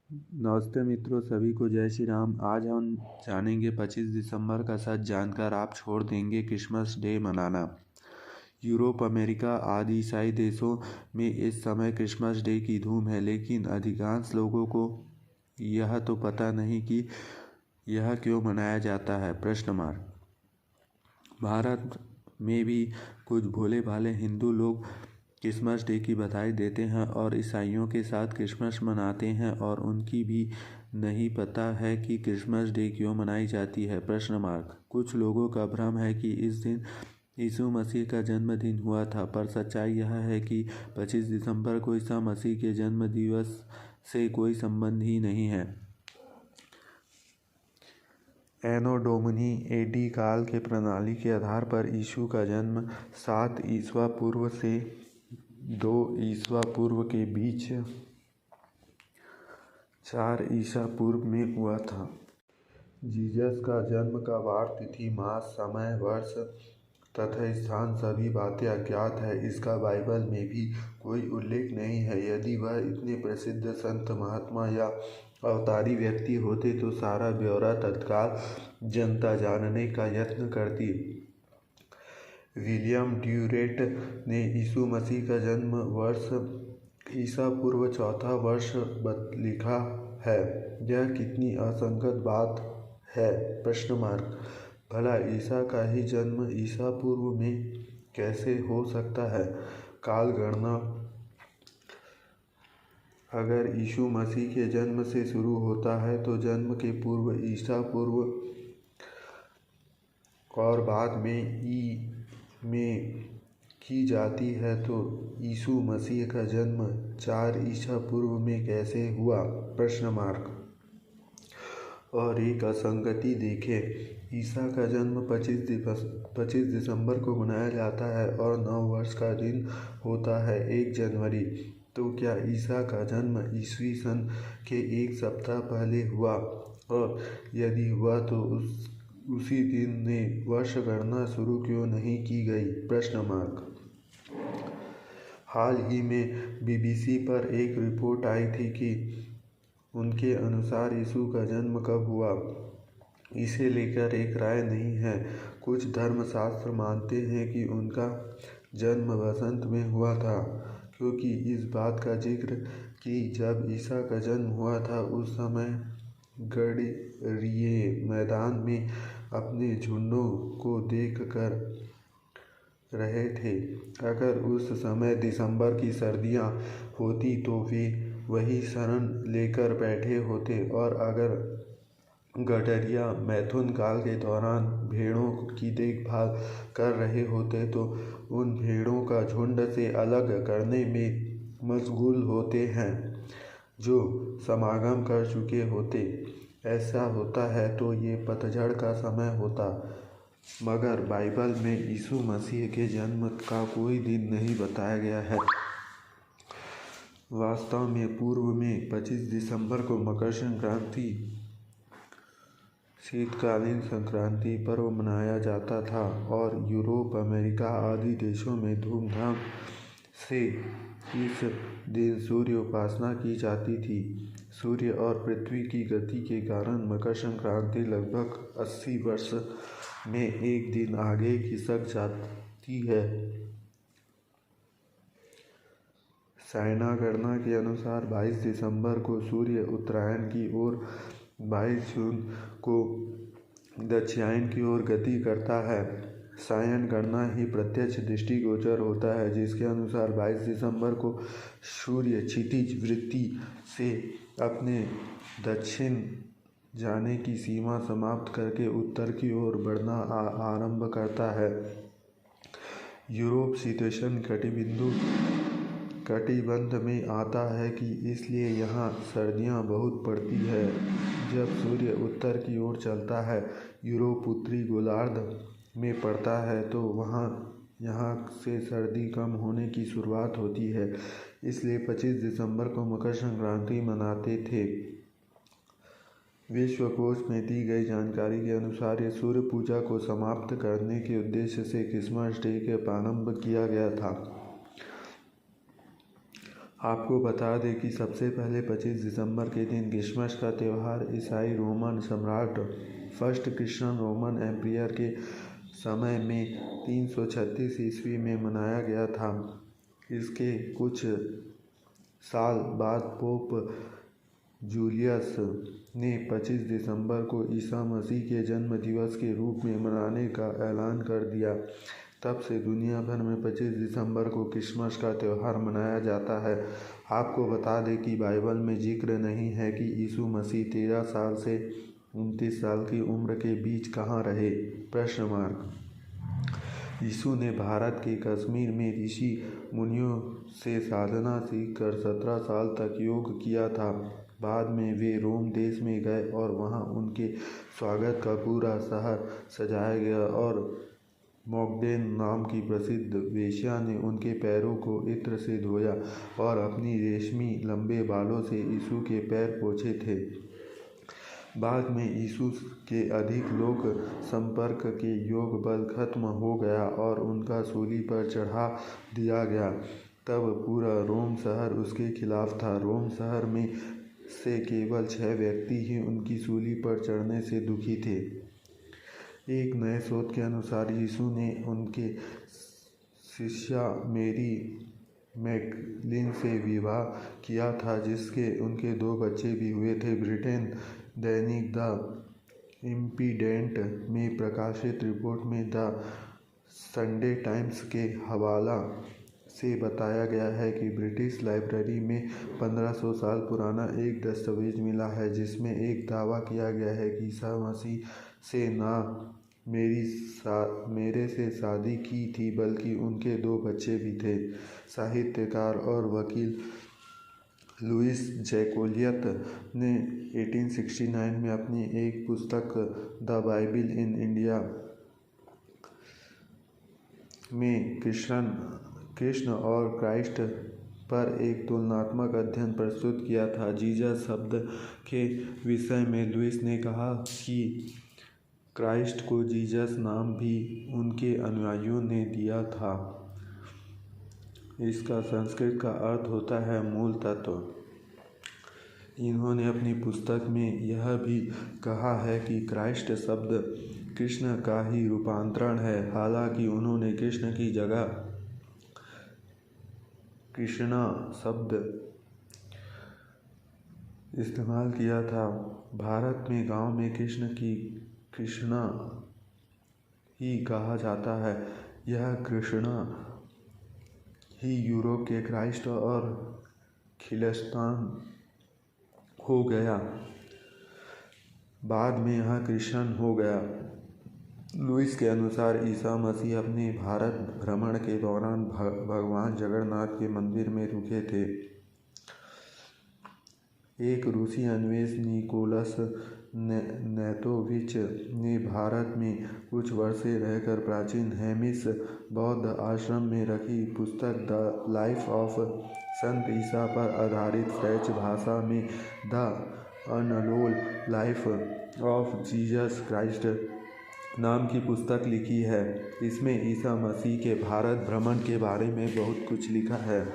नमस्ते मित्रों, सभी को जय श्री राम। आज हम जानेंगे 25 दिसंबर का सच जानकर आप छोड़ देंगे क्रिसमस डे मनाना। यूरोप, अमेरिका आदि ईसाई देशों में इस समय क्रिसमस डे की धूम है, लेकिन अधिकांश लोगों को यह तो पता नहीं कि यह क्यों मनाया जाता है। भारत में भी कुछ भोले भाले हिंदू लोग क्रिसमस डे की बधाई देते हैं और ईसाइयों के साथ क्रिसमस मनाते हैं, और उनकी भी नहीं पता है कि क्रिसमस डे क्यों मनाई जाती है। कुछ लोगों का भ्रम है कि इस दिन यीशु मसीह का जन्मदिन हुआ था, पर सच्चाई यह है कि 25 दिसंबर को ईसा मसीह के जन्म दिवस से कोई संबंध ही नहीं है। एनो डोमिनी एडी काल के प्रणाली के आधार पर यीशु का जन्म 7 ईसा पूर्व से 2 ईसा पूर्व के बीच 4 ईसा पूर्व में हुआ था। जीसस का जन्म का वार, तिथि, मास, समय, वर्ष तथा स्थान सभी बातें अज्ञात है। इसका बाइबल में भी कोई उल्लेख नहीं है। यदि वह इतने प्रसिद्ध संत, महात्मा या अवतारी व्यक्ति होते तो सारा ब्यौरा तत्काल जनता जानने का यत्न करती। विलियम ड्यूरेट ने यीशु मसीह का जन्म वर्ष ईसा पूर्व 4 वर्ष लिखा है। यह कितनी असंगत बात है। भला ईसा का ही जन्म ईसा पूर्व में कैसे हो सकता है। काल गणना अगर यीशु मसीह के जन्म से शुरू होता है तो जन्म के पूर्व ईसा पूर्व और बाद में ई में की जाती है, तो यीशु मसीह का जन्म 4 ईसा पूर्व में कैसे हुआ। और एक असंगति देखें। ईसा का जन्म 25 दिसंबर को मनाया जाता है और 9 वर्ष का दिन होता है 1 जनवरी। तो क्या ईसा का जन्म ईस्वी सन के 1 सप्ताह पहले हुआ, और यदि हुआ तो उसी दिन ने वर्ष गणना शुरू क्यों नहीं की गई। हाल ही में बीबीसी पर एक रिपोर्ट आई थी कि उनके अनुसार यीशु का जन्म कब हुआ, इसे लेकर एक राय नहीं है। कुछ धर्मशास्त्र मानते हैं कि उनका जन्म वसंत में हुआ था, क्योंकि इस बात का जिक्र कि जब ईसा का जन्म हुआ था उस समय गडरिये मैदान में अपने झुंडों को देख कर रहे थे। अगर उस समय दिसंबर की सर्दियाँ होती तो वे वही शरण लेकर बैठे होते, और अगर गडरिया मैथुन काल के दौरान भेड़ों की देखभाल कर रहे होते तो उन भेड़ों का झुंड से अलग करने में मशगूल होते हैं जो समागम कर चुके होते। ऐसा होता है तो ये पतझड़ का समय होता, मगर बाइबल में यीशु मसीह के जन्म का कोई दिन नहीं बताया गया है। वास्तव में पूर्व में 25 दिसंबर को मकर संक्रांति, शीतकालीन संक्रांति पर्व मनाया जाता था, और यूरोप, अमेरिका आदि देशों में धूमधाम से इस दिन सूर्य उपासना की जाती थी। सूर्य और पृथ्वी की गति के कारण मकर संक्रांति लगभग 80 वर्ष में एक दिन आगे खिसक जाती है। साइना गणना के अनुसार 22 दिसंबर को सूर्य उत्तरायण की ओर, 22 जून को दक्षिणायन की ओर गति करता है। सायन गणना ही प्रत्यक्ष दृष्टिगोचर होता है, जिसके अनुसार 22 दिसंबर को सूर्य क्षितिज वृत्ति से अपने दक्षिण जाने की सीमा समाप्त करके उत्तर की ओर बढ़ना आरंभ करता है। यूरोप शीतोष्ण कटिबंध में आता है कि इसलिए यहाँ सर्दियाँ बहुत पड़ती है। जब सूर्य उत्तर की ओर चलता है, यूरोप उत्तरी गोलार्ध में पड़ता है, तो यहाँ से सर्दी कम होने की शुरुआत होती है। इसलिए 25 दिसंबर को मकर संक्रांति मनाते थे। विश्वकोश में दी गई जानकारी के अनुसार ये सूर्य पूजा को समाप्त करने के उद्देश्य से क्रिसमस डे का प्रारंभ किया गया था। आपको बता दें कि सबसे पहले 25 दिसंबर के दिन क्रिसमस का त्यौहार ईसाई रोमन सम्राट फर्स्ट क्रिश्चियन रोमन एम्पायर के समय में 336 ईस्वी में मनाया गया था। इसके कुछ साल बाद पोप जूलियस ने 25 दिसंबर को ईसा मसीह के जन्म दिवस के रूप में मनाने का ऐलान कर दिया। तब से दुनिया भर में 25 दिसंबर को क्रिसमस का त्यौहार मनाया जाता है। आपको बता दें कि बाइबल में जिक्र नहीं है कि यीशु मसीह 13 साल से 29 साल की उम्र के बीच कहाँ रहे। यीशु ने भारत के कश्मीर में ऋषि मुनियों से साधना सीखकर 17 साल तक योग किया था। बाद में वे रोम देश में गए और वहाँ उनके स्वागत का पूरा शहर सजाया गया और मॉगडेन नाम की प्रसिद्ध वेश्या ने उनके पैरों को इत्र से धोया और अपनी रेशमी लंबे बालों से यीशु के पैर पोंछे थे। बाद में यीशु के अधिक लोक संपर्क के योग बल खत्म हो गया और उनका सूली पर चढ़ा दिया गया। तब पूरा रोम शहर उसके खिलाफ था। रोम शहर में से केवल 6 व्यक्ति ही उनकी सूली पर चढ़ने से दुखी थे। एक नए शोध के अनुसार यीशु ने उनके शिष्या मेरी मैगदलीन से विवाह किया था, जिसके उनके 2 बच्चे भी हुए थे। ब्रिटेन दैनिक द इंडिपेंडेंट में प्रकाशित रिपोर्ट में द संडे टाइम्स के हवाला से बताया गया है कि ब्रिटिश लाइब्रेरी में 1500 साल पुराना एक दस्तावेज मिला है, जिसमें एक दावा किया गया है कि ईसा मसीह से ना मेरे से शादी की थी, बल्कि उनके 2 बच्चे भी थे। साहित्यकार और वकील लुईस जैकोलियत ने 1869 में अपनी एक पुस्तक द बाइबिल इन इंडिया में कृष्ण और क्राइस्ट पर एक तुलनात्मक अध्ययन प्रस्तुत किया था। जीसस शब्द के विषय में लुईस ने कहा कि क्राइस्ट को जीसस नाम भी उनके अनुयायियों ने दिया था। इसका संस्कृत का अर्थ होता है मूल तत्व। इन्होंने अपनी पुस्तक में यह भी कहा है कि क्राइस्ट शब्द कृष्ण का ही रूपांतरण है। हालांकि उन्होंने कृष्ण की जगह कृष्णा शब्द इस्तेमाल किया था। भारत में गांव में कृष्ण की कृष्णा ही कहा जाता है। यह कृष्णा ही यूरोप के क्राइस्ट और खिलस्तान हो गया। बाद में यह क्रिश्चियन हो गया। लुईस के अनुसार ईसा मसीह अपने भारत भ्रमण के दौरान भगवान जगन्नाथ के मंदिर में रुके थे। एक रूसी अन्वेषक निकोलस नेतोविच ने भारत में कुछ वर्षे रहकर प्राचीन हेमिस बौद्ध आश्रम में रखी पुस्तक द लाइफ ऑफ संत ईसा पर आधारित फ्रेंच भाषा में the untold life of Jesus Christ नाम की पुस्तक लिखी है। इसमें ईसा मसीह के भारत भ्रमण के बारे में बहुत कुछ लिखा है।